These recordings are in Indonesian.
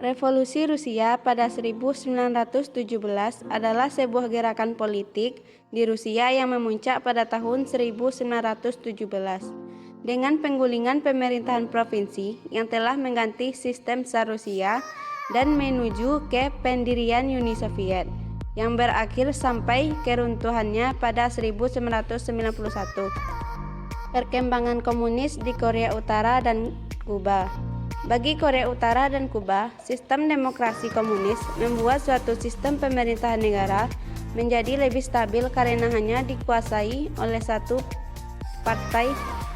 Revolusi Rusia pada 1917 adalah sebuah gerakan politik di Rusia yang memuncak pada tahun 1917 dengan penggulingan pemerintahan provinsi yang telah mengganti sistem Tsar Rusia dan menuju ke pendirian Uni Soviet yang berakhir sampai keruntuhannya pada 1991. Perkembangan komunis di Korea Utara dan Kuba. Bagi Korea Utara dan Kuba, sistem demokrasi komunis membuat suatu sistem pemerintahan negara menjadi lebih stabil karena hanya dikuasai oleh satu partai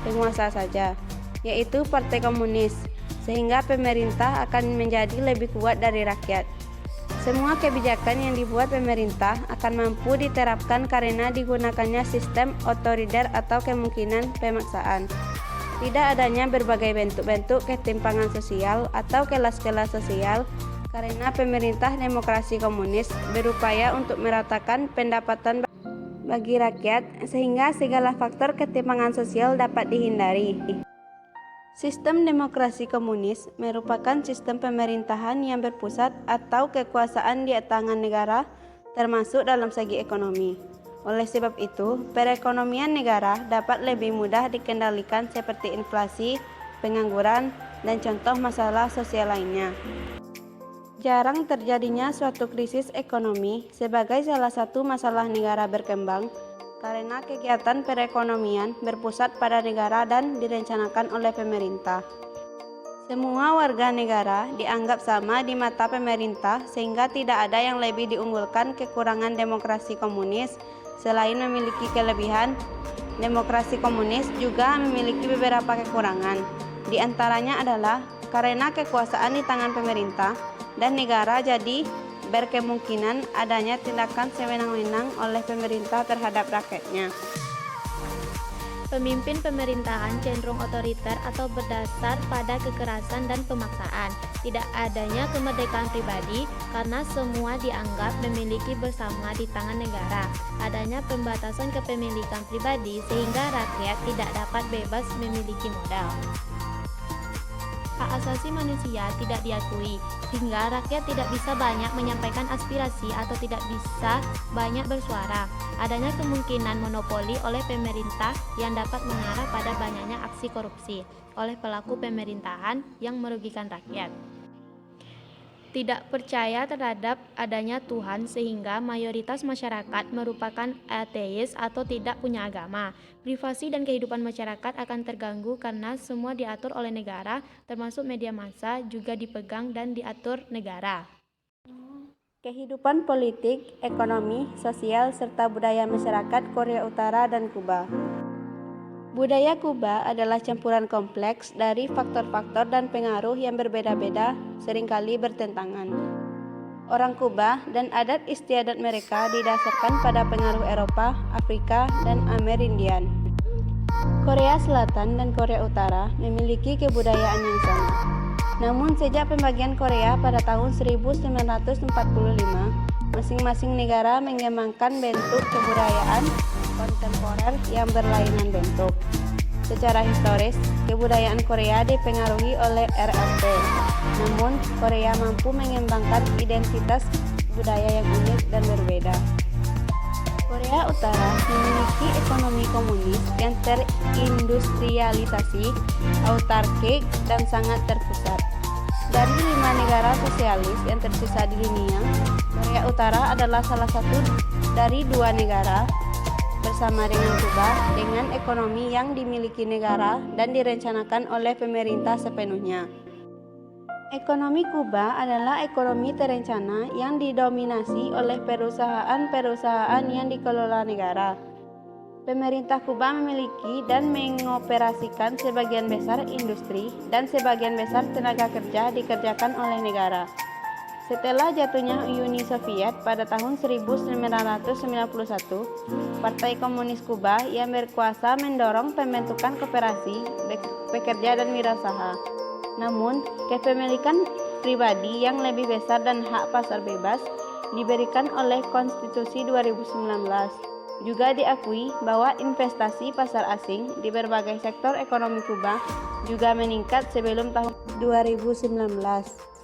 penguasa saja, yaitu Partai Komunis, sehingga pemerintah akan menjadi lebih kuat dari rakyat. Semua kebijakan yang dibuat pemerintah akan mampu diterapkan karena digunakannya sistem otoriter atau kemungkinan pemaksaan. Tidak adanya berbagai bentuk-bentuk ketimpangan sosial atau kelas-kelas sosial karena pemerintah demokrasi komunis berupaya untuk meratakan pendapatan bagi rakyat sehingga segala faktor ketimpangan sosial dapat dihindari. Sistem demokrasi komunis merupakan sistem pemerintahan yang berpusat atau kekuasaan di tangan negara termasuk dalam segi ekonomi. Oleh sebab itu, perekonomian negara dapat lebih mudah dikendalikan seperti inflasi, pengangguran, dan contoh masalah sosial lainnya. Jarang terjadinya suatu krisis ekonomi sebagai salah satu masalah negara berkembang karena kegiatan perekonomian berpusat pada negara dan direncanakan oleh pemerintah. Semua warga negara dianggap sama di mata pemerintah sehingga tidak ada yang lebih diunggulkan. Kekurangan demokrasi komunis selain memiliki kelebihan, demokrasi komunis juga memiliki beberapa kekurangan. Di antaranya adalah karena kekuasaan di tangan pemerintah dan negara jadi berkemungkinan adanya tindakan sewenang-wenang oleh pemerintah terhadap rakyatnya. Pemimpin pemerintahan cenderung otoriter atau berdasar pada kekerasan dan pemaksaan. Tidak adanya kemerdekaan pribadi karena semua dianggap memiliki bersama di tangan negara. Adanya pembatasan kepemilikan pribadi sehingga rakyat tidak dapat bebas memiliki modal. Hak asasi manusia tidak diakui, sehingga rakyat tidak bisa banyak menyampaikan aspirasi atau tidak bisa banyak bersuara. Adanya kemungkinan monopoli oleh pemerintah yang dapat mengarah pada banyaknya aksi korupsi oleh pelaku pemerintahan yang merugikan rakyat. Tidak percaya terhadap adanya Tuhan sehingga mayoritas masyarakat merupakan ateis atau tidak punya agama. Privasi dan kehidupan masyarakat akan terganggu karena semua diatur oleh negara, termasuk media massa juga dipegang dan diatur negara. Kehidupan politik, ekonomi, sosial, serta budaya masyarakat Korea Utara dan Kuba. Budaya Kuba adalah campuran kompleks dari faktor-faktor dan pengaruh yang berbeda-beda, seringkali bertentangan. Orang Kuba dan adat istiadat mereka didasarkan pada pengaruh Eropa, Afrika, dan Amerindian. Korea Selatan dan Korea Utara memiliki kebudayaan yang sama. Namun sejak pembagian Korea pada tahun 1945, masing-masing negara mengembangkan bentuk kebudayaan kontemporer yang berlainan bentuk. Secara historis, kebudayaan Korea dipengaruhi oleh RRT. Namun, Korea mampu mengembangkan identitas budaya yang unik dan berbeda. Korea Utara memiliki ekonomi komunis yang terindustrialisasi, autarkik, dan sangat terpusat. Dari 5 negara sosialis yang tersisa di dunia, Korea Utara adalah salah satu dari 2 negara bersama dengan Kuba dengan ekonomi yang dimiliki negara dan direncanakan oleh pemerintah sepenuhnya. Ekonomi Kuba adalah ekonomi terencana yang didominasi oleh perusahaan-perusahaan yang dikelola negara. Pemerintah Kuba memiliki dan mengoperasikan sebagian besar industri dan sebagian besar tenaga kerja dikerjakan oleh negara. Setelah jatuhnya Uni Soviet pada tahun 1991, Partai Komunis Kuba yang berkuasa mendorong pembentukan koperasi, pekerja dan wirausaha. Namun, kepemilikan pribadi yang lebih besar dan hak pasar bebas diberikan oleh Konstitusi 2019. Juga diakui bahwa investasi pasar asing di berbagai sektor ekonomi Kuba juga meningkat sebelum tahun 2019.